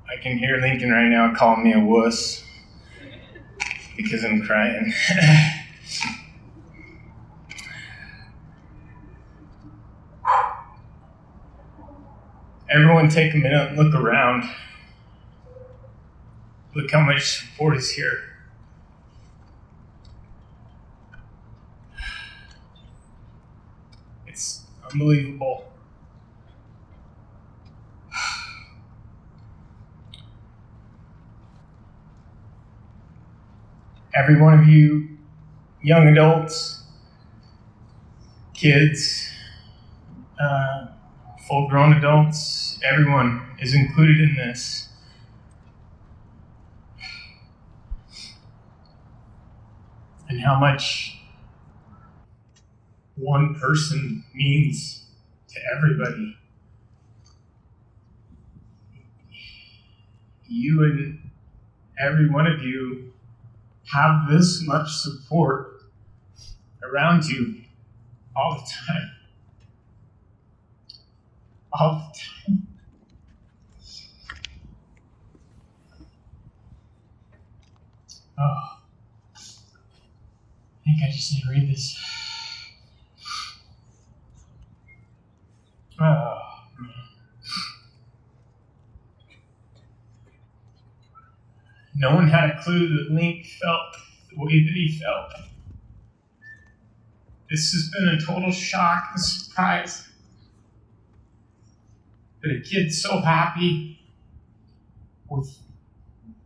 I can hear Lincoln right now calling me a wuss because I'm crying. Everyone take a minute and look around. Look how much support is here. It's unbelievable. Every one of you, young adults, kids, full-grown adults, everyone is included in this. And how much one person means to everybody. You and every one of you have this much support around you all the time. All the time. Oh, I think I just need to read this. Oh, man. No one had a clue that Linc felt the way that he felt. This has been a total shock and surprise. That a kid so happy with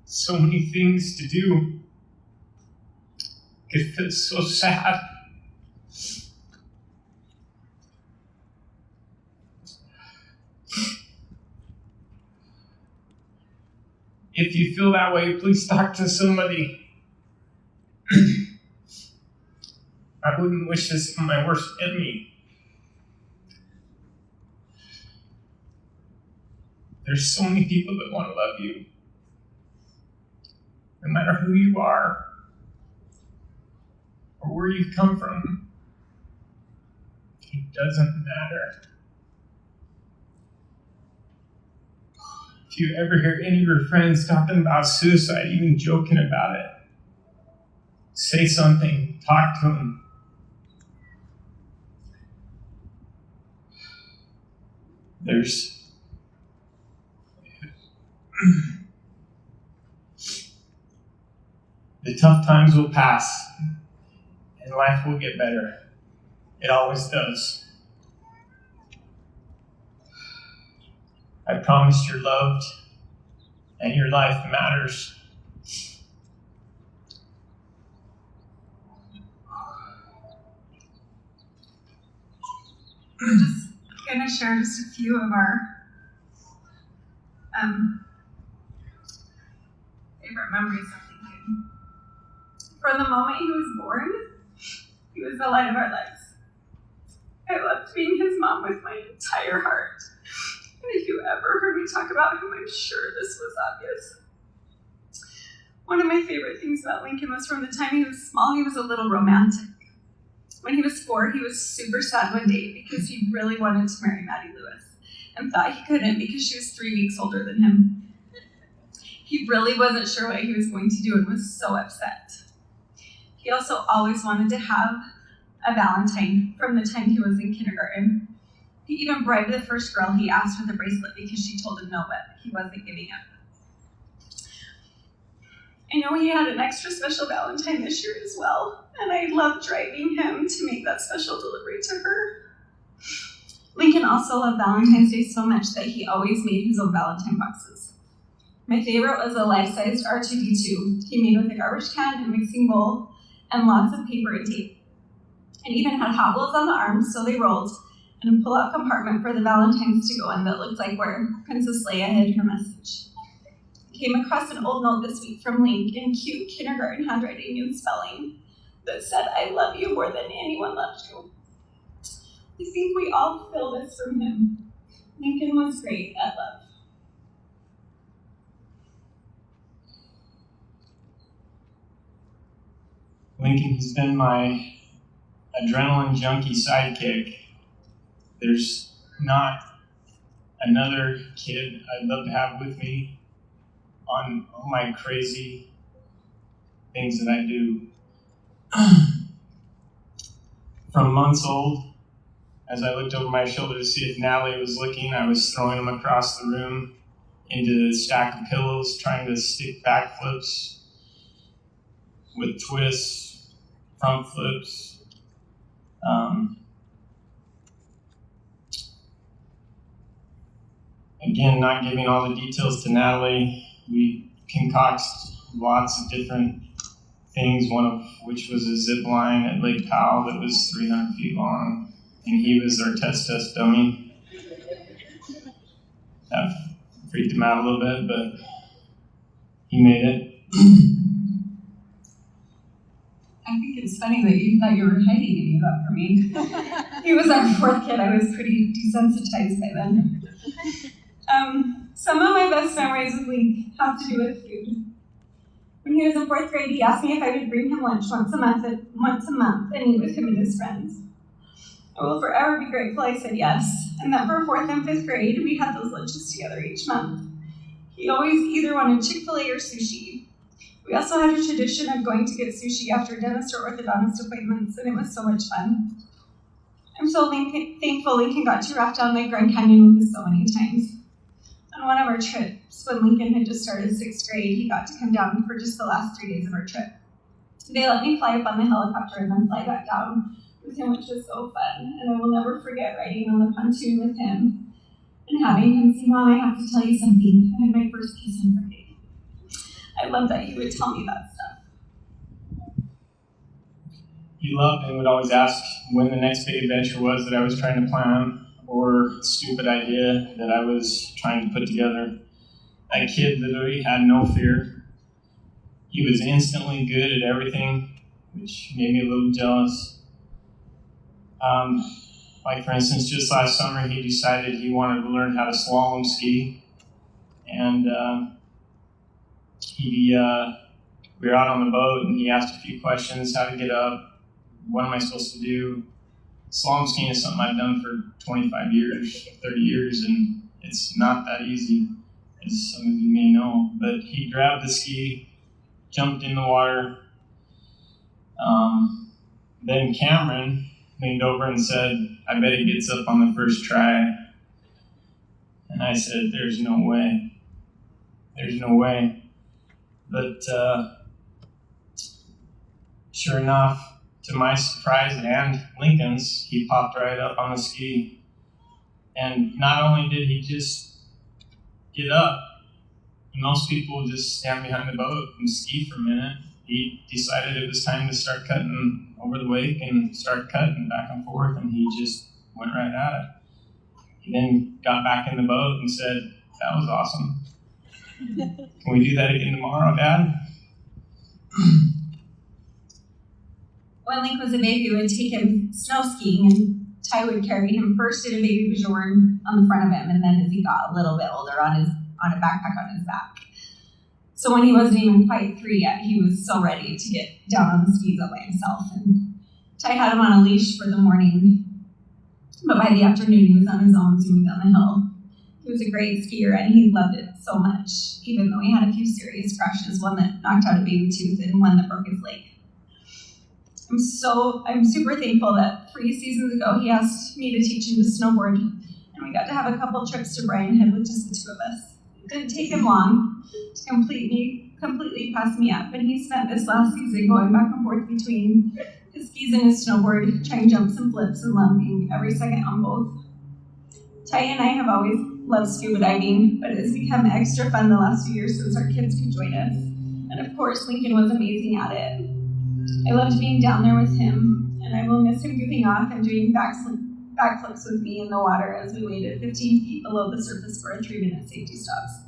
so many things to do could feel so sad. If you feel that way, please talk to somebody. I wouldn't wish this on my worst enemy. There's so many people that want to love you. No matter who you are or where you've come from, it doesn't matter. If you ever hear any of your friends talking about suicide, even joking about it, say something, talk to them. The tough times will pass and life will get better. It always does. I promise you're loved and your life matters. I'm just going to share just a few of our favorite memories of Lincoln. From the moment he was born, he was the light of our lives. I loved being his mom with my entire heart. And if you ever heard me talk about him, I'm sure this was obvious. One of my favorite things about Lincoln was from the time he was small, he was a little romantic. When he was 4, he was super sad one day because he really wanted to marry Maddie Lewis and thought he couldn't because she was 3 weeks older than him. He really wasn't sure what he was going to do and was so upset. He also always wanted to have a Valentine from the time he was in kindergarten. He even bribed the first girl he asked with a bracelet because she told him no, but he wasn't giving up. I know he had an extra special Valentine this year as well, and I loved driving him to make that special delivery to her. Lincoln also loved Valentine's Day so much that he always made his own Valentine boxes. My favorite was a life-sized R2-D2 he made with a garbage can and mixing bowl and lots of paper and tape. It even had Hot Wheels on the arms so they rolled, and a pull-out compartment for the Valentines to go in that looked like where Princess Leia hid her message. I came across an old note this week from Linc in cute kindergarten handwriting and spelling that said, "I love you more than anyone loves you." I think we all feel this from him. Lincoln was great at love. Lincoln has been my adrenaline junkie sidekick. There's not another kid I'd love to have with me on all my crazy things that I do. From months old, as I looked over my shoulder to see if Natalie was looking, I was throwing them across the room into a stack of pillows, trying to stick backflips with twists, front flips. Again, not giving all the details to Natalie, we concocted lots of different things, one of which was a zip line at Lake Powell that was 300 feet long, and he was our test dummy. That freaked him out a little bit, but he made it. I think it's funny that you thought you were hiding any of that from me. He was our fourth kid. I was pretty desensitized by then. Some of my best memories with Linc have to do with food. When he was in fourth grade, he asked me if I would bring him lunch once a month and eat with him and his friends. I will forever be grateful I said yes, and that for fourth and fifth grade, we had those lunches together each month. He always either wanted Chick-fil-A or sushi. We also had a tradition of going to get sushi after dentist or orthodontist appointments, and it was so much fun. I'm so thankful Lincoln got to raft down the Grand Canyon with us so many times. On one of our trips, when Lincoln had just started sixth grade, he got to come down for just the last 3 days of our trip. They let me fly up on the helicopter and then fly back down with him, which was so fun, and I will never forget riding on the pontoon with him and having him say, "Mom, I have to tell you something. I had my first kiss on Friday." I love that you would tell me that stuff. He loved and would always ask when the next big adventure was that I was trying to plan, or stupid idea that I was trying to put together. That kid literally had no fear. He was instantly good at everything, which made me a little jealous. Like for instance, just last summer, he decided he wanted to learn how to slalom ski. And we were out on the boat and he asked a few questions, how to get up, what am I supposed to do? Slalom skiing is something I've done for 25 years, 30 years, and it's not that easy, as some of you may know. But he grabbed the ski, jumped in the water. Then Cameron leaned over and said, "I bet he gets up on the first try." And I said, "There's no way. There's no way." But sure enough, to my surprise and Lincoln's, he popped right up on the ski. And not only did he just get up, most people just stand behind the boat and ski for a minute. He decided it was time to start cutting over the wake and start cutting back and forth, and he just went right at it. He then got back in the boat and said, "That was awesome. Can we do that again tomorrow, Dad?" When Linc was a baby, we would take him snow skiing, and Ty would carry him first in a baby bjorn on the front of him, and then as he got a little bit older, on a backpack on his back. So when he wasn't even quite 3 yet, he was so ready to get down on the skis all by himself. And Ty had him on a leash for the morning, but by the afternoon he was on his own zooming down the hill. He was a great skier and he loved it so much, even though he had a few serious crashes, one that knocked out a baby tooth and one that broke his leg. I'm super thankful that 3 seasons ago he asked me to teach him to snowboard, and we got to have a couple trips to Bryan Head with just the 2 of us. It didn't take him long to completely pass me up, and he spent this last season going back and forth between his skis and his snowboard, trying jumps and flips and landing every second on both. Ty and I have always loved scuba diving, but it has become extra fun the last few years since our kids could join us. And of course, Lincoln was amazing at it. I loved being down there with him, and I will miss him goofing off and doing backflips with me in the water as we waited 15 feet below the surface for a 3-minute safety stops.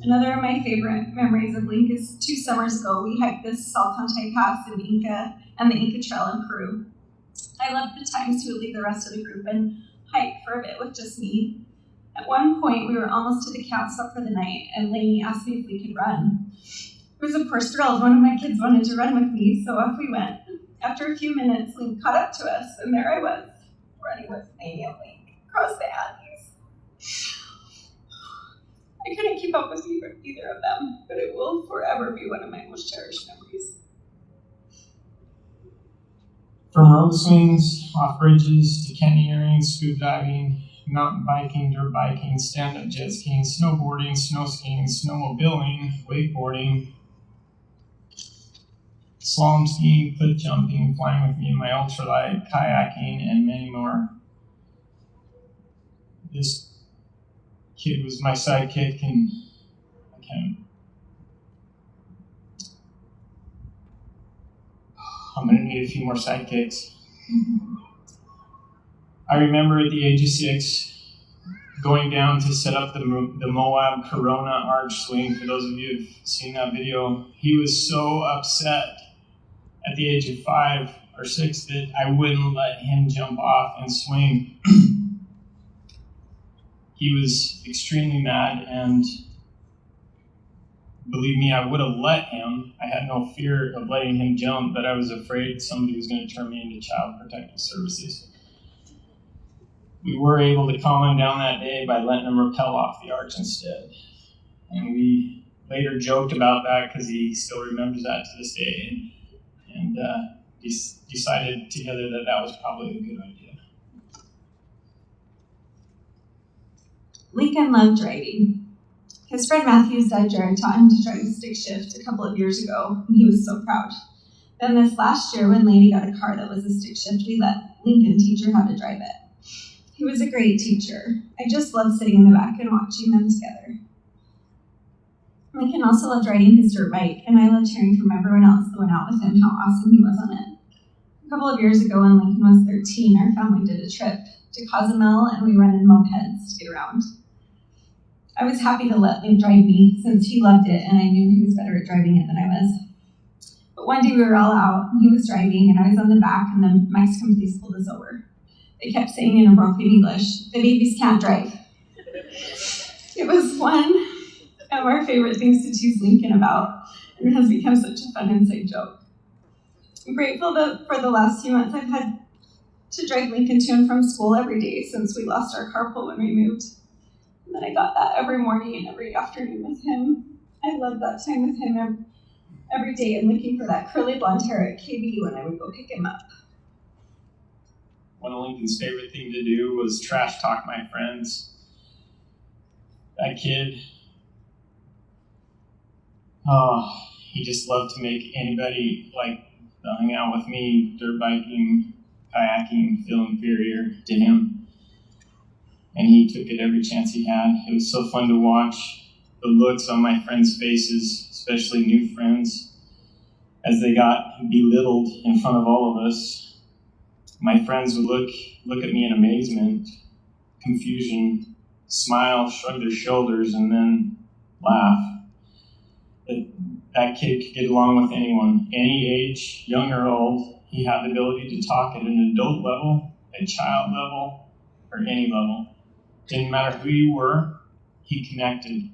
Another of my favorite memories of Linc is 2 summers ago, we hiked this Salcantay Pass in Inca and the Inca Trail in Peru. I loved the times we would leave the rest of the group and hike for a bit with just me. At one point, we were almost to the campsite for the night, and Lainey asked me if we could run. I was of course thrilled. One of my kids wanted to run with me, so off we went. After a few minutes, Linc caught up to us, and there I was, running with Lainey and Linc across the Andes. I couldn't keep up with either of them, but it will forever be one of my most cherished memories. From road swings, off bridges, to canyoneering, scuba diving, mountain biking, dirt biking, stand-up jet skiing, snowboarding, snow skiing, snowmobiling, wakeboarding, slalom skiing, cliff jumping, flying with me in my ultralight, kayaking, and many more. This kid was my sidekick, and I'm going to need a few more sidekicks. I remember at the age of 6, going down to set up the Moab Corona arch swing. For those of you who've seen that video, he was so upset at the age of 5 or 6 that I wouldn't let him jump off and swing. He was extremely mad, and believe me, I would have let him. I had no fear of letting him jump, but I was afraid somebody was going to turn me into Child Protective Services. We were able to calm him down that day by letting him rappel off the arch instead. And we later joked about that because he still remembers that to this day, and decided together that that was probably a good idea. Lincoln loved driving. His friend Matthew's dad Jared taught him to drive a stick shift a couple of years ago, and he was so proud. Then this last year, when Laney got a car that was a stick shift, we let Lincoln teach her how to drive it. He was a great teacher. I just loved sitting in the back and watching them together. Lincoln also loved riding his dirt bike, and I loved hearing from everyone else that went out with him how awesome he was on it. A couple of years ago, when Lincoln was 13, our family did a trip to Cozumel, and we rented mopeds to get around. I was happy to let Linc drive me, since he loved it, and I knew he was better at driving it than I was. But one day we were all out, and he was driving, and I was on the back, and the Mexican police pulled us over. They kept saying in a broken English, "The babies can't drive." It was one of our favorite things to tease Lincoln about, and it has become such a fun inside joke. I'm grateful that for the last few months I've had to drive Lincoln to and from school every day since we lost our carpool when we moved. And then I got that every morning and every afternoon with him. I loved that time with him every day and looking for that curly blonde hair at KB when I would go pick him up. One of Lincoln's favorite thing to do was trash talk my friends. That kid, he just loved to make anybody that hung out with me, dirt biking, kayaking, feel inferior to him. And he took it every chance he had. It was so fun to watch the looks on my friends' faces, especially new friends, as they got belittled in front of all of us. My friends would look at me in amazement, confusion, smile, shrug their shoulders, and then laugh. That kid could get along with anyone, any age, young or old. He had the ability to talk at an adult level, a child level, or any level. Didn't matter who you were, he connected.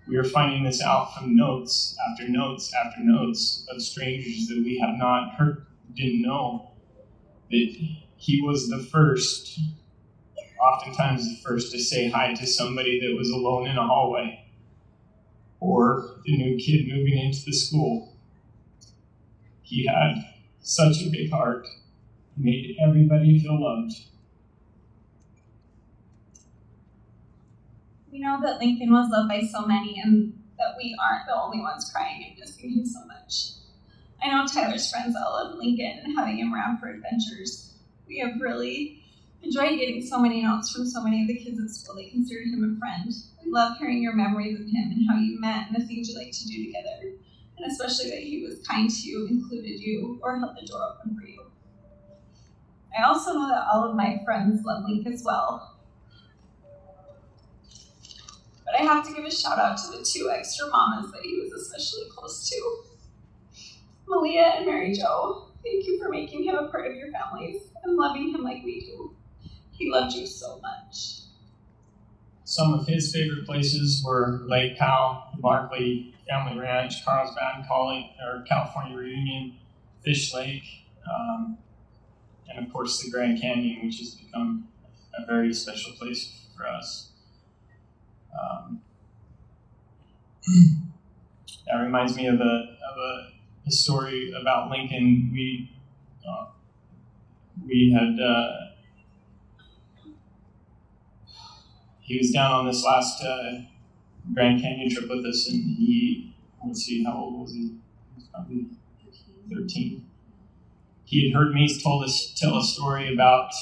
We were finding this out from notes after notes after notes of strangers that we have not heard, didn't know. That he was the first, oftentimes the first, to say hi to somebody that was alone in a hallway, or the new kid moving into the school. He had such a big heart. He made everybody feel loved. We know that Lincoln was loved by so many and that we aren't the only ones crying and missing him so much. I know Tyler's friends all love Lincoln and having him around for adventures. We have really enjoyed getting so many notes from so many of the kids at school. They considered him a friend. We love hearing your memories of him and how you met and the things you like to do together. And especially that he was kind to you, included you, or held the door open for you. I also know that all of my friends love Linc as well. But I have to give a shout out to the 2 extra mamas that he was especially close to. Malia and Mary Jo, thank you for making him a part of your families and loving him like we do. He loved you so much. Some of his favorite places were Lake Powell, the Barkley Family Ranch, Carlsbad California Reunion, Fish Lake, and of course the Grand Canyon, which has become a very special place for us. That reminds me of a story about Lincoln. We had he was down on this last Grand Canyon trip with us, and let's see, how old was he? He was probably 13. He had heard me tell a story about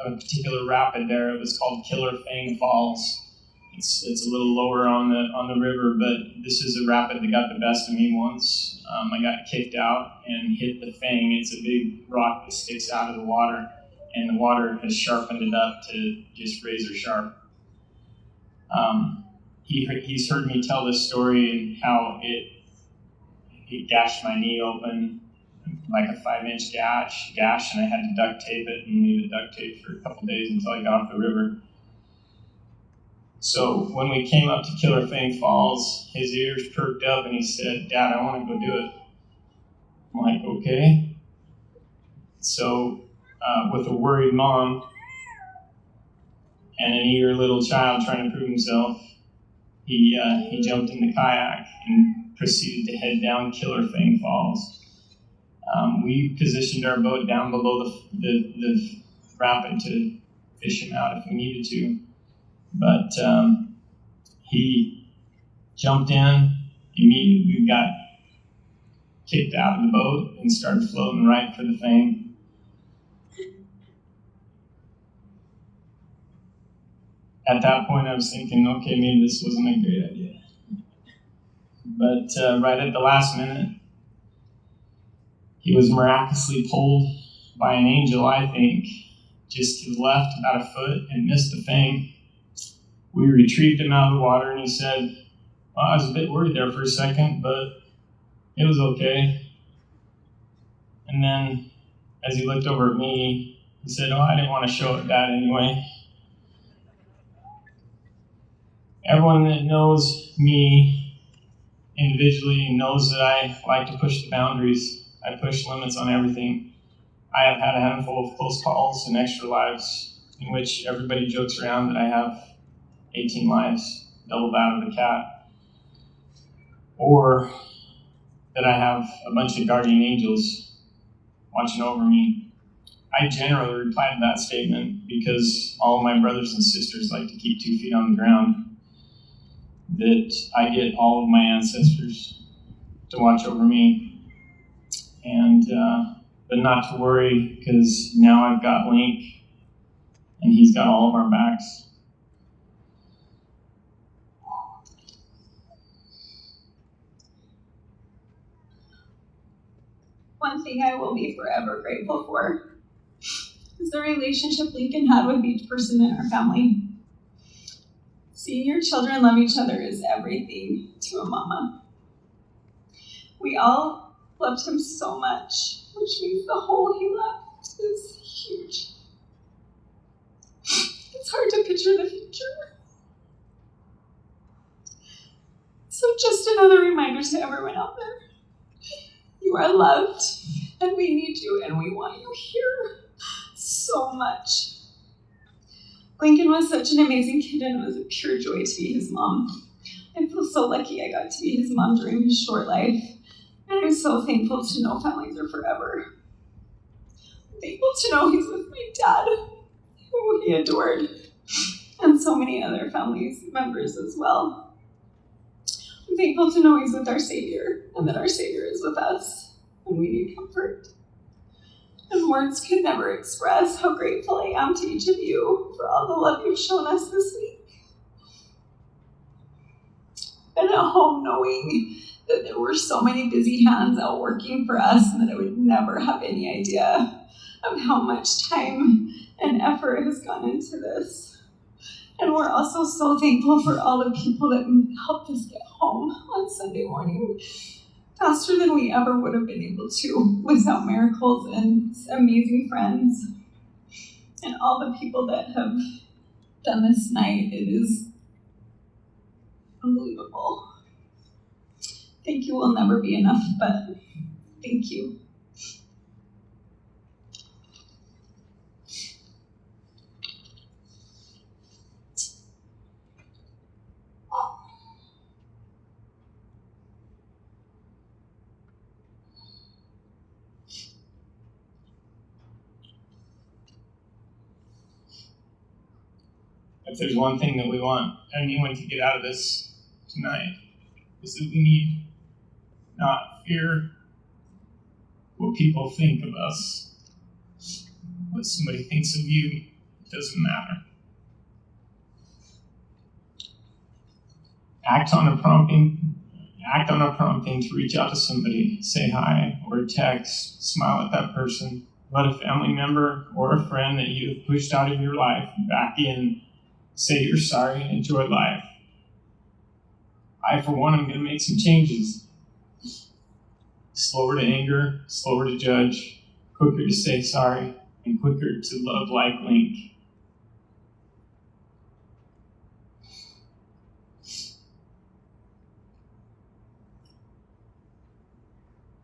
a particular rapid there. It was called Killer Fang Falls. It's a little lower on the river, but this is a rapid that got the best of me once. I got kicked out and hit the Fang. It's a big rock that sticks out of the water, and the water has sharpened it up to just razor sharp. He's heard me tell this story and how it gashed my knee open, like a 5-inch gash, and I had to duct tape it and leave it duct taped for a couple days until I got off the river. So when we came up to Killer Fang Falls, his ears perked up and he said, "Dad, I want to go do it." I'm like, okay. So with a worried mom and an eager little child trying to prove himself, he jumped in the kayak and proceeded to head down Killer Fang Falls. We positioned our boat down below the rapid to fish him out if we needed to. But he jumped in, immediately got kicked out of the boat and started floating right for the Fang. At that point, I was thinking, okay, maybe this wasn't a great idea. But right at the last minute, he was miraculously pulled by an angel, I think, just to the left about a foot and missed the Fang. We retrieved him out of the water, and he said, "Well, I was a bit worried there for a second, but it was okay." And then, as he looked over at me, he said, "Oh, I didn't want to show it, Dad, anyway." Everyone that knows me individually knows that I like to push the boundaries. I push limits on everything. I have had a handful of close calls and extra lives in which everybody jokes around that I have 18 lives, double that of the cat, or that I have a bunch of guardian angels watching over me. I generally reply to that statement because all of my brothers and sisters like to keep 2 feet on the ground, that I get all of my ancestors to watch over me, and but not to worry, because now I've got Linc, and he's got all of our backs. One thing I will be forever grateful for is the relationship Lincoln had with each person in our family. Seeing your children love each other is everything to a mama. We all loved him so much, which means the hole he left is huge. It's hard to picture the future. So just another reminder to everyone out there. You are loved, and we need you, and we want you here so much. Lincoln was such an amazing kid, and it was a pure joy to be his mom. I feel so lucky I got to be his mom during his short life, and I'm so thankful to know families are forever. I'm thankful to know he's with my dad, who he adored, and so many other family members as well. I'm thankful to know he's with our Savior, and that our Savior is with us, and we need comfort. And words could never express how grateful I am to each of you for all the love you've shown us this week. Been at home knowing that there were so many busy hands out working for us, and that I would never have any idea of how much time and effort has gone into this. And we're also so thankful for all the people that helped us get home on Sunday morning faster than we ever would have been able to without miracles and amazing friends. And all the people that have done this night, it is unbelievable. Thank you will never be enough, but thank you. If there's one thing that we want anyone to get out of this tonight, is that we need not fear what people think of us. What somebody thinks of you doesn't matter. Act on a prompting to reach out to somebody, say hi or text, smile at that person. Let a family member or a friend that you have pushed out of your life back in. Say you're sorry and enjoy life. I, for one, am going to make some changes. Slower to anger, slower to judge, quicker to say sorry, and quicker to love like Linc.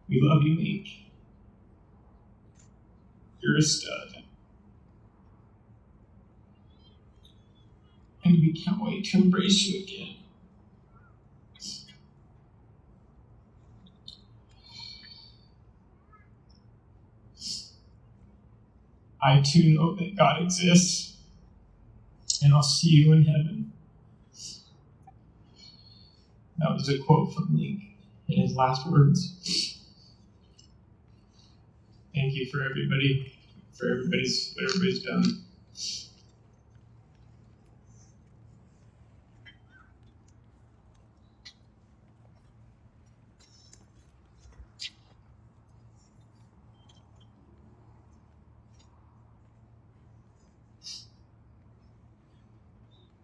We love you, Linc. You're a stud. And we can't wait to embrace you again. I too know that God exists, and I'll see you in heaven. That was a quote from Linc in his last words. Thank you for everybody, what everybody's done.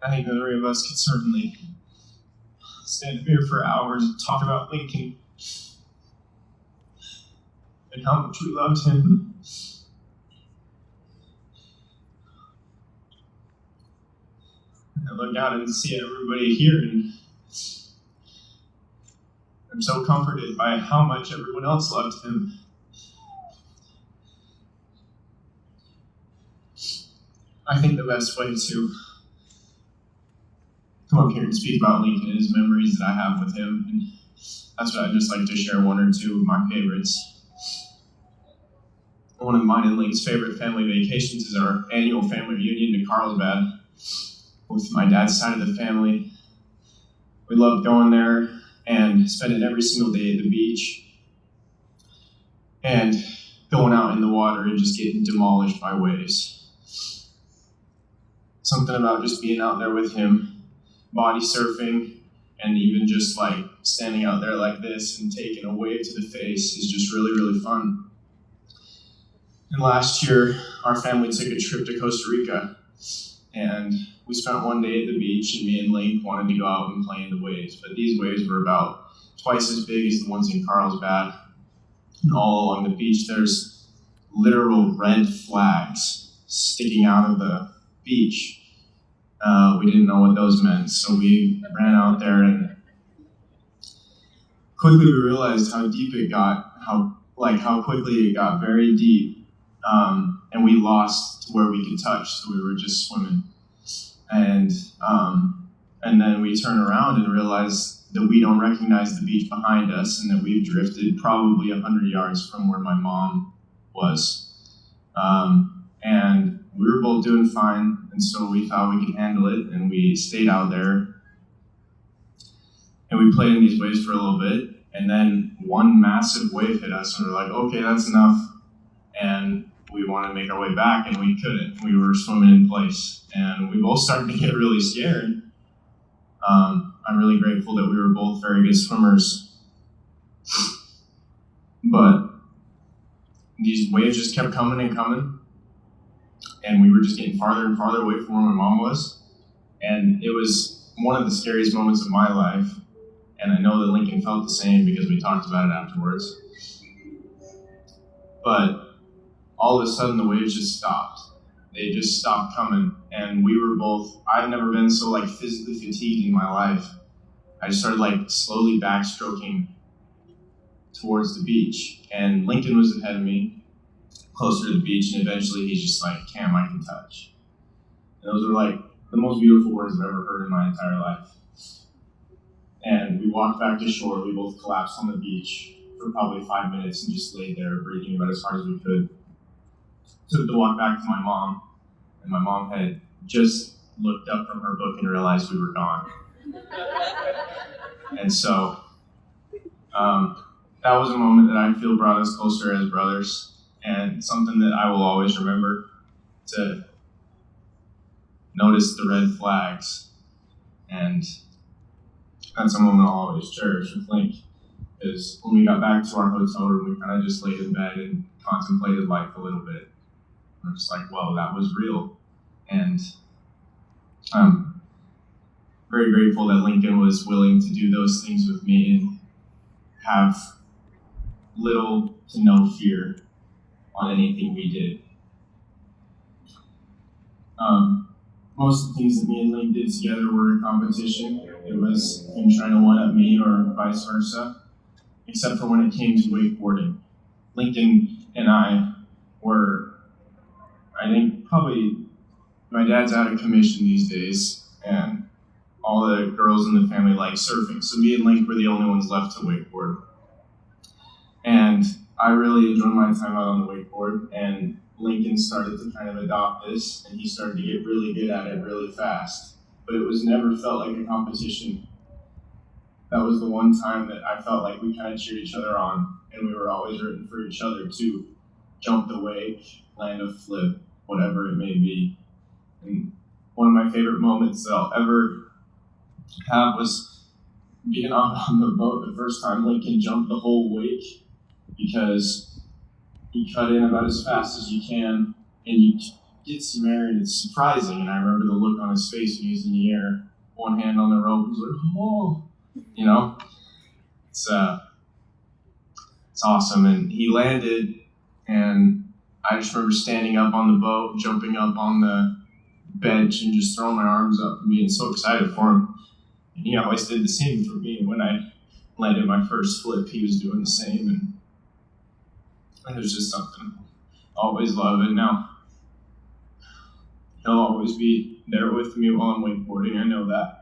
I think the three of us could certainly stand up here for hours and talk about Linc and how much we loved him. And I look out and see everybody here, and I'm so comforted by how much everyone else loved him. I think the best way to come up here and speak about Linc is memories that I have with him, and that's what I'd just like to share one or two of my favorites. One of mine and Linc's favorite family vacations is our annual family reunion to Carlsbad with my dad's side of the family. We loved going there and spending every single day at the beach and going out in the water and just getting demolished by waves. Something about just being out there with him, body surfing, and even just like standing out there like this and taking a wave to the face is just really, really fun. And last year, our family took a trip to Costa Rica, and we spent one day at the beach, and me and Linc wanted to go out and play in the waves, but these waves were about twice as big as the ones in Carlsbad. And all along the beach, there's literal red flags sticking out of the beach. We didn't know what those meant, so we ran out there, and quickly we realized how deep it got, how quickly it got very deep. And we lost to where we could touch, so we were just swimming. And then we turn around and realize that we don't recognize the beach behind us, and that we've drifted probably 100 yards from where my mom was. And we were both doing fine, and so we thought we could handle it, and we stayed out there. And we played in these waves for a little bit, and then one massive wave hit us, and we're like, okay, that's enough. And we wanted to make our way back, and we couldn't. We were swimming in place, and we both started to get really scared. I'm really grateful that we were both very good swimmers. But these waves just kept coming and coming, and we were just getting farther and farther away from where my mom was. And it was one of the scariest moments of my life, and I know that Lincoln felt the same because we talked about it afterwards. But all of a sudden, the waves just stopped. They just stopped coming, and we were both, I've never been so physically fatigued in my life. I just started slowly backstroking towards the beach, and Lincoln was ahead of me, closer to the beach, and eventually he's just like, Cam, I can touch. And those are the most beautiful words I've ever heard in my entire life. And we walked back to shore. We both collapsed on the beach for probably 5 minutes and just laid there breathing about as hard as we could. Took the walk back to my mom, and my mom had just looked up from her book and realized we were gone. And so that was a moment that I feel brought us closer as brothers, and something that I will always remember, to notice the red flags. And that's a moment I'll always cherish with Linc, is when we got back to our hotel room, we kind of just laid in bed and contemplated life a little bit. I'm just like, whoa, that was real. And I'm very grateful that Lincoln was willing to do those things with me and have little to no fear on anything we did. Most of the things that me and Linc did together were a competition. It was him trying to one-up me or vice versa, except for when it came to wakeboarding. Lincoln and I were, I think, probably, my dad's out of commission these days, and all the girls in the family like surfing, so me and Linc were the only ones left to wakeboard. And I really enjoyed my time out on the wakeboard, and Lincoln started to kind of adopt this, and he started to get really good at it really fast. But it was never felt like a competition. That was the one time that I felt like we kind of cheered each other on, and we were always rooting for each other to jump the wake, land a flip, whatever it may be. And one of my favorite moments that I'll ever have was being on the boat the first time Lincoln jumped the whole wake, because you cut in about as fast as you can, and you get some air, and it's surprising. And I remember the look on his face when he was in the air, one hand on the rope, he was like, oh, you know? It's awesome. And he landed, and I just remember standing up on the boat, jumping up on the bench, and just throwing my arms up and being so excited for him. And he always did the same for me. When I landed my first flip, he was doing the same, and it was just something I always love. And now he'll always be there with me while I'm wakeboarding. I know that.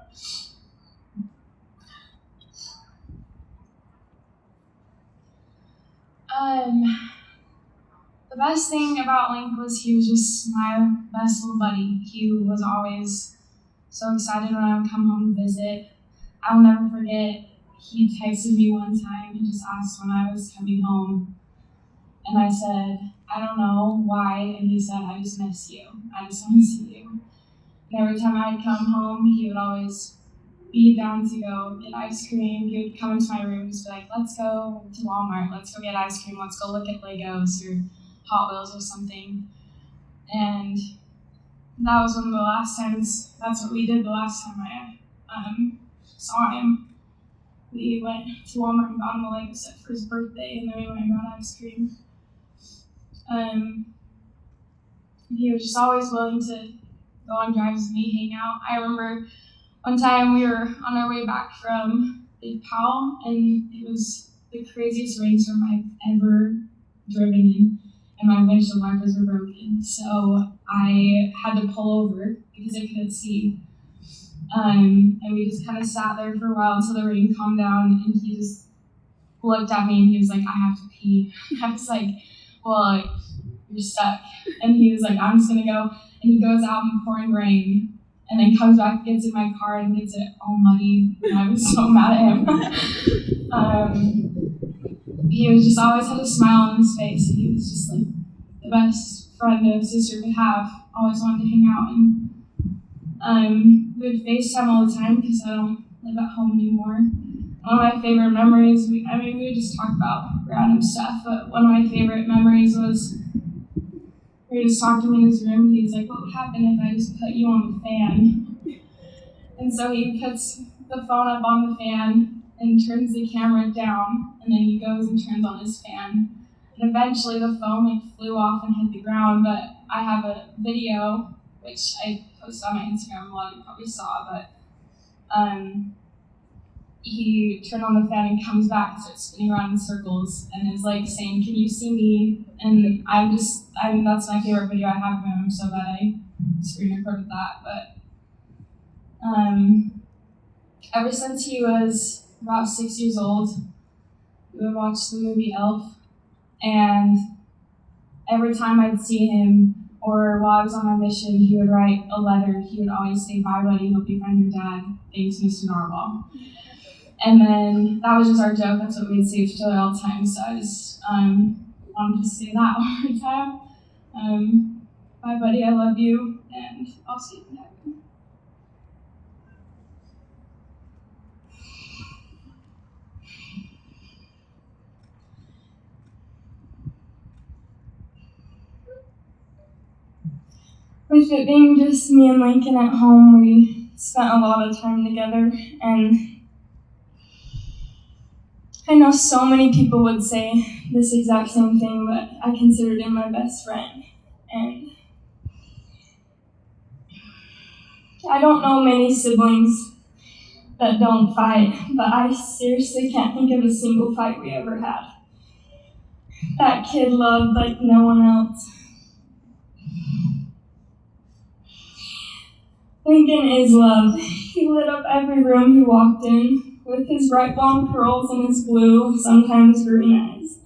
The best thing about Linc was he was just my best little buddy. He was always so excited when I would come home to visit. I'll never forget, he texted me one time and just asked when I was coming home. And I said, I don't know why. And he said, I just miss you. I just want to see you. And every time I'd come home, he would always be down to go get ice cream. He would come into my room and be like, let's go to Walmart. Let's go get ice cream. Let's go look at Legos or Hot Wheels or something. And that was one of the last times, that's what we did the last time I saw him. We went to Walmart and got him a Lego set for his birthday, and then we went and got ice cream. He was just always willing to go on drives with me, hang out. I remember one time we were on our way back from Big Powell, and it was the craziest rainstorm I've ever driven in, and my windshield wipers were broken. So I had to pull over because I couldn't see. And we just kind of sat there for a while until the rain calmed down, and he just looked at me and he was like, I have to pee. I was like, well, you're stuck. And he was like, I'm just gonna go. And he goes out in pouring rain, and then comes back, gets in my car, and gets it all muddy. And I was so mad at him. He was just always had a smile on his face. He was just like the best friend a sister could have. Always wanted to hang out, and we would FaceTime all the time because I don't live at home anymore. One of my favorite memories, we would just talk about random stuff, but one of my favorite memories was we were just talking in his room. He was like, what would happen if I just put you on the fan? And so he puts the phone up on the fan and turns the camera down, and then he goes and turns on his fan. And eventually the phone flew off and hit the ground, but I have a video, which I posted on my Instagram, a lot of you probably saw, but he turned on the fan and comes back and starts spinning around in circles and is like saying, can you see me? And that's my favorite video I have of him. I'm so glad I screen recorded that. But ever since he was about 6 years old, we would watch the movie Elf, and every time I'd see him, or while I was on my mission, he would write a letter. He would always say, "Bye, buddy. Hope you find your dad. Thanks, Mr. Narwhal." And then that was just our joke. That's what we'd say to each other all the time. So I just wanted to say that one more time. Bye, buddy. I love you, and I'll see you in heaven. With it being just me and Lincoln at home, we spent a lot of time together, and I know so many people would say this exact same thing, but I considered him my best friend. And I don't know many siblings that don't fight, but I seriously can't think of a single fight we ever had. That kid loved like no one else. Lincoln is love. He lit up every room he walked in with his bright blonde curls and his blue, sometimes green eyes.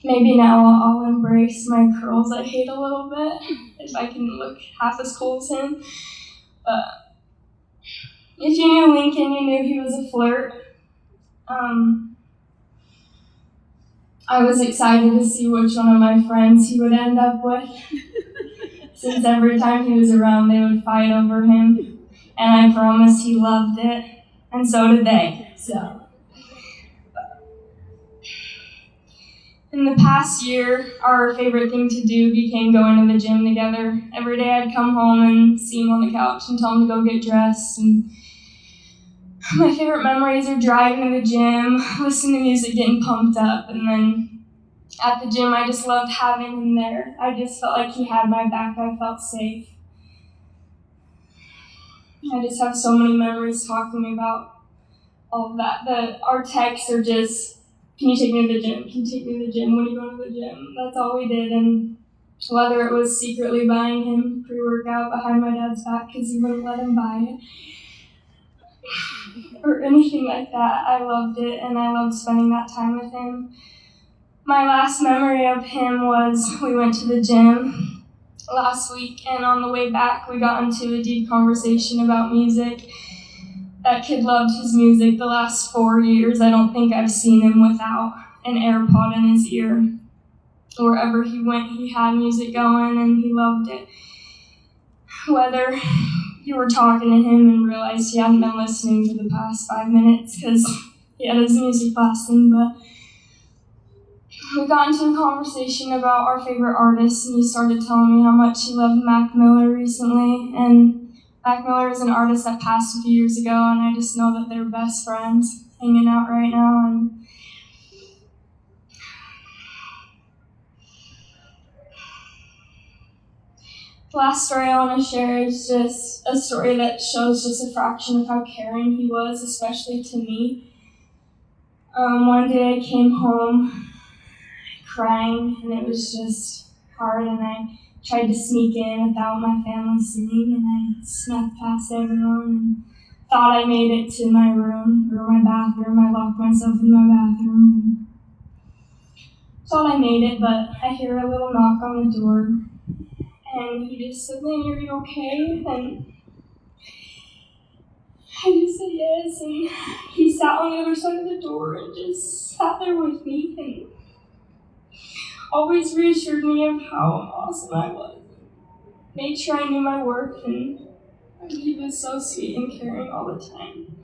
Maybe now I'll embrace my curls I hate a little bit, if I can look half as cool as him. But if you knew Lincoln, you knew he was a flirt. I was excited to see which one of my friends he would end up with, since every time he was around they would fight over him, and I promised he loved it, and so did they. So, in the past year, our favorite thing to do became going to the gym together. Every day I'd come home and see him on the couch and tell him to go get dressed. And my favorite memories are driving to the gym, listening to music, getting pumped up, and then at the gym I just loved having him there. I just felt like he had my back. I felt safe. I just have so many memories talking about all of that. Our texts are just, "Can you take me to the gym? Can you take me to the gym? When are you going to the gym?" That's all we did. And whether it was secretly buying him pre-workout behind my dad's back because he wouldn't let him buy it, or anything like that, I loved it, and I loved spending that time with him. My last memory of him was we went to the gym last week, and on the way back we got into a deep conversation about music. That kid loved his music. The last 4 years, I don't think I've seen him without an AirPod in his ear. Wherever he went, he had music going, and he loved it. Whether you were talking to him and realized he hadn't been listening for the past 5 minutes because he had his music blasting, but we got into a conversation about our favorite artists, and he started telling me how much he loved Mac Miller recently. And Mac Miller is an artist that passed a few years ago, and I just know that they're best friends hanging out right now. And the last story I want to share is just a story that shows just a fraction of how caring he was, especially to me. One day I came home crying, and it was just hard, and I tried to sneak in without my family seeing, and I snuck past everyone and thought I made it to my room, or my bathroom. I locked myself in my bathroom. Thought I made it, but I hear a little knock on the door. And he just said, "Lynn, are you okay?" And I just said yes, and he sat on the other side of the door and just sat there with me and always reassured me of how awesome I was. Made sure I knew my worth, and he was so sweet and caring all the time.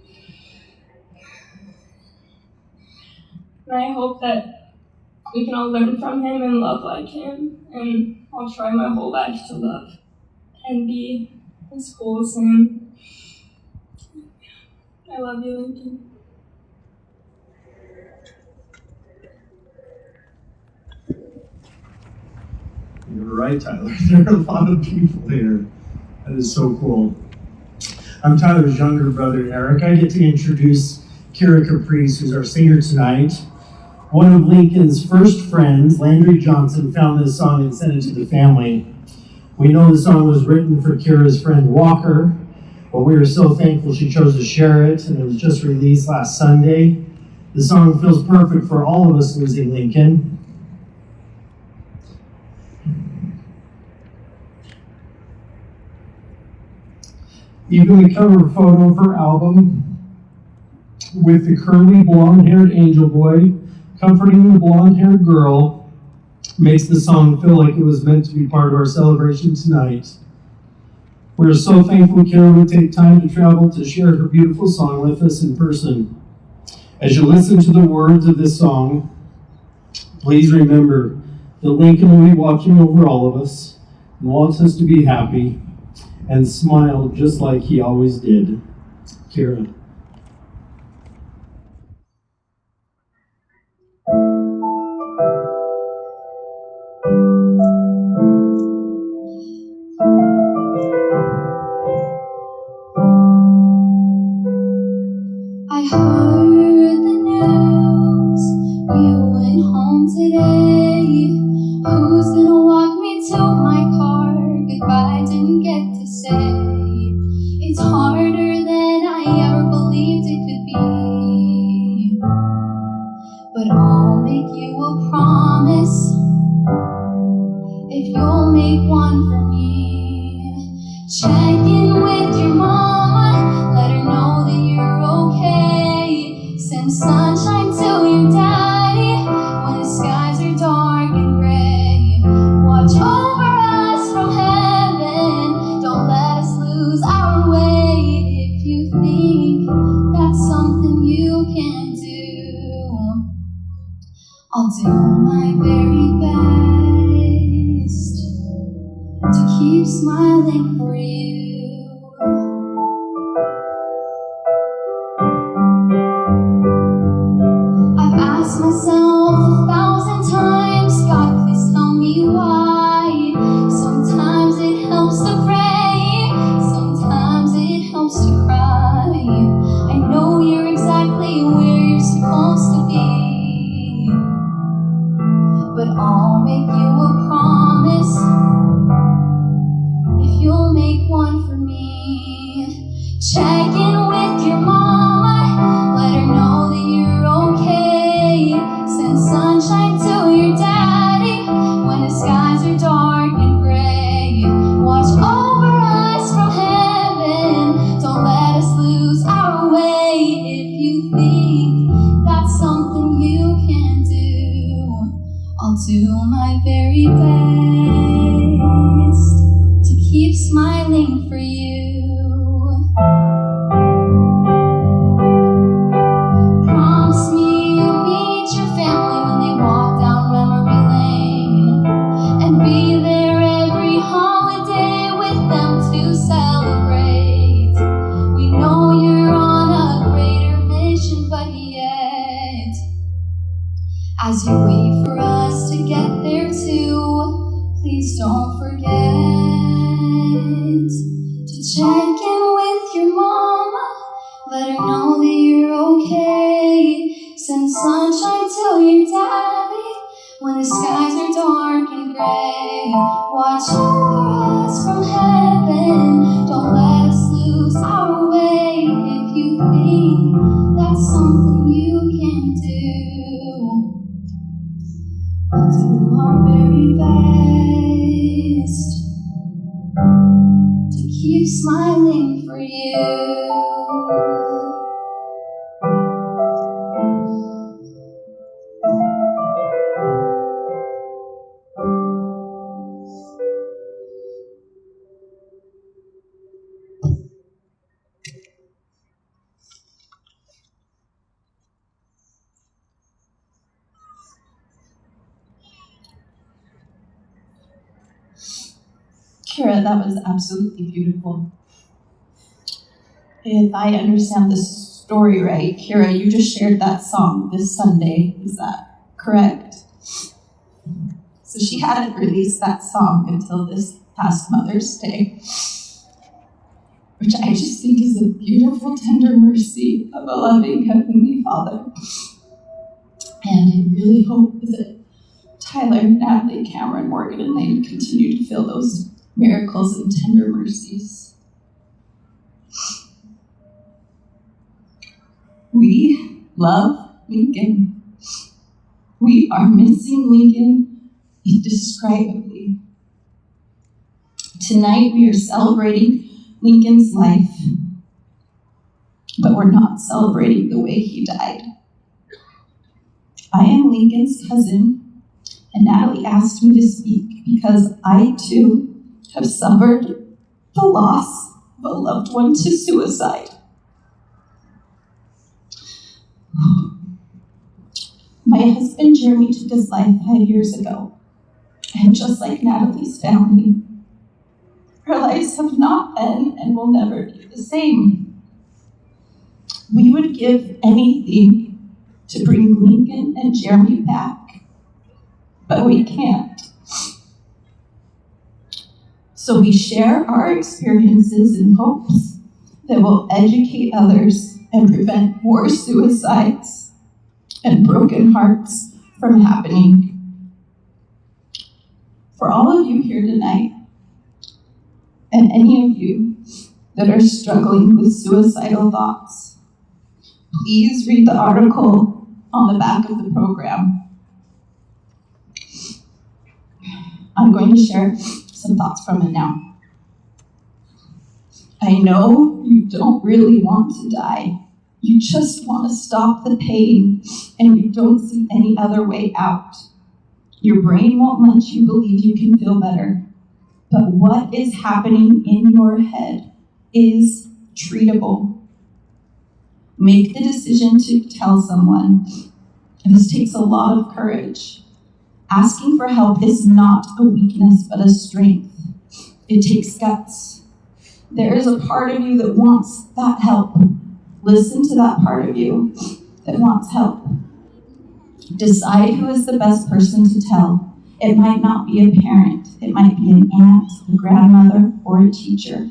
And I hope that we can all learn from him and love like him, and I'll try my whole life to love and be as cool as him. I love you, Lincoln. You're right, Tyler. There are a lot of people here. That is so cool. I'm Tyler's younger brother, Eric. I get to introduce Kira Caprice, who's our singer tonight. One of Lincoln's first friends, Landry Johnson, found this song and sent it to the family. We know the song was written for Kira's friend Walker, but we were so thankful she chose to share it, and it was just released last Sunday. The song feels perfect for all of us losing Lincoln. Even the cover photo of her album with the curly blonde-haired angel boy comforting the blonde-haired girl makes the song feel like it was meant to be part of our celebration tonight. We're so thankful Kira would take time to travel to share her beautiful song with us in person. As you listen to the words of this song, please remember that Lincoln will be watching over all of us and wants us to be happy and smile just like he always did. Kira. I heard the news, you went home today. Who's gonna walk me to my car? Goodbye didn't get to say. It's harder than I ever believed it could be. But I'll make you a promise if you'll make one for me. Check in with your mama, let her know that you're okay. Send sunshine to your daddy when the skies are dark and gray. Watch over us from heaven, don't let us lose our way. If you think that's something you can do, I'll do my very best to keep smiling for you. I've asked myself 1,000 times, God, please tell me why. Sometimes it helps to pray, sometimes it helps to cry. I know you're exactly where you're supposed to be, but I'll make you a promise if you'll make one for me. Check in with your mama, let her know that you're okay. Send sunshine to your daddy when the skies are dark and gray. Watch over us from heaven, don't let us lose our way. If you think that's something you can do, I'll do my very best to keep smiling for you. Promise me you'll meet your family when they walk down memory lane, and be there every holiday with them to celebrate. We know you're on a greater mission, but yet, as you wait for us to get there too, please don't forget to check in with your mama, let her know that you're okay. Send sunshine to your daddy when the skies are dark and gray. Watch over us from heaven, don't let us lose our way. If you think that's something you can do, we'll do our very best to keep smiling for you. Kira, that was absolutely beautiful. If I understand the story right, Kira, you just shared that song this Sunday, is that correct? So she hadn't released that song until this past Mother's Day, which I just think is a beautiful, tender mercy of a loving Heavenly Father. And I really hope that Tyler, Natalie, Cameron, Morgan, and Lane continue to feel those miracles and tender mercies. We love Lincoln. We are missing Lincoln indescribably. Tonight we are celebrating Lincoln's life, but we're not celebrating the way he died. I am Lincoln's cousin, and Natalie asked me to speak because I too have suffered the loss of a loved one to suicide. My husband Jeremy took his life 5 years ago, and just like Natalie's family, our lives have not been and will never be the same. We would give anything to bring Lincoln and Jeremy back, but we can't. So we share our experiences in hopes that will educate others and prevent more suicides and broken hearts from happening. For all of you here tonight, and any of you that are struggling with suicidal thoughts, please read the article on the back of the program. I'm going to share some thoughts from it now. I know you don't really want to die. You just want to stop the pain, and you don't see any other way out. Your brain won't let you believe you can feel better. But what is happening in your head is treatable. Make the decision to tell someone. This takes a lot of courage. Asking for help is not a weakness, but a strength. It takes guts. There is a part of you that wants that help. Listen to that part of you that wants help. Decide who is the best person to tell. It might not be a parent. It might be an aunt, a grandmother, or a teacher.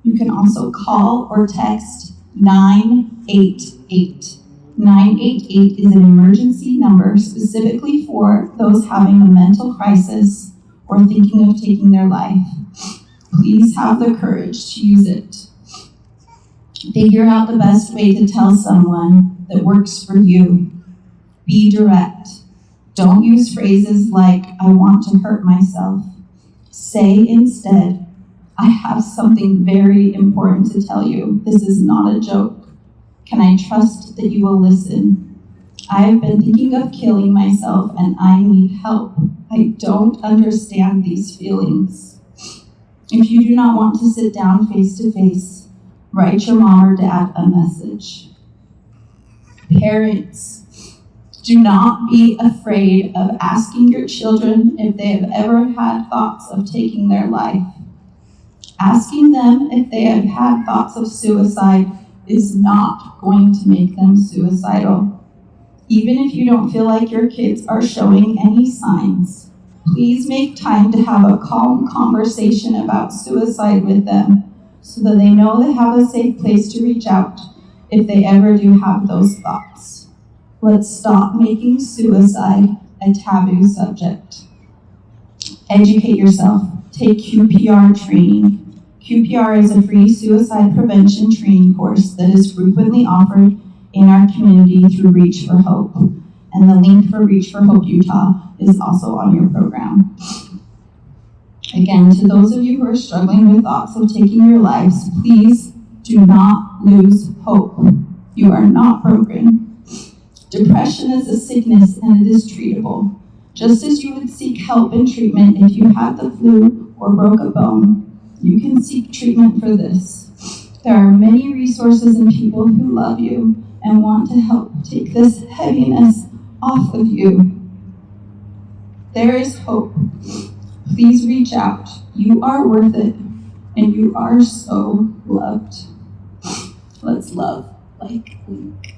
You can also call or text 988. 988 is an emergency number specifically for those having a mental crisis or thinking of taking their life. Please have the courage to use it. Figure out the best way to tell someone that works for you. Be direct. Don't use phrases like, I want to hurt myself. Say instead, I have something very important to tell you. This is not a joke. Can I trust that you will listen? I've been thinking of killing myself and I need help. I don't understand these feelings. If you do not want to sit down face to face, write your mom or dad a message. Parents, do not be afraid of asking your children if they have ever had thoughts of taking their life. Asking them if they have had thoughts of suicide is not going to make them suicidal. Even if you don't feel like your kids are showing any signs, please make time to have a calm conversation about suicide with them so that they know they have a safe place to reach out if they ever do have those thoughts. Let's stop making suicide a taboo subject. Educate yourself. Take QPR training. QPR is a free suicide prevention training course that is frequently offered in our community through Reach for Hope. And the link for Reach for Hope Utah is also on your program. Again, to those of you who are struggling with thoughts of taking your lives, please do not lose hope. You are not broken. Depression is a sickness and it is treatable. Just as you would seek help and treatment if you had the flu or broke a bone, you can seek treatment for this. There are many resources and people who love you and want to help take this heaviness off of you. There is hope. Please reach out. You are worth it, and you are so loved. Let's love like Linc.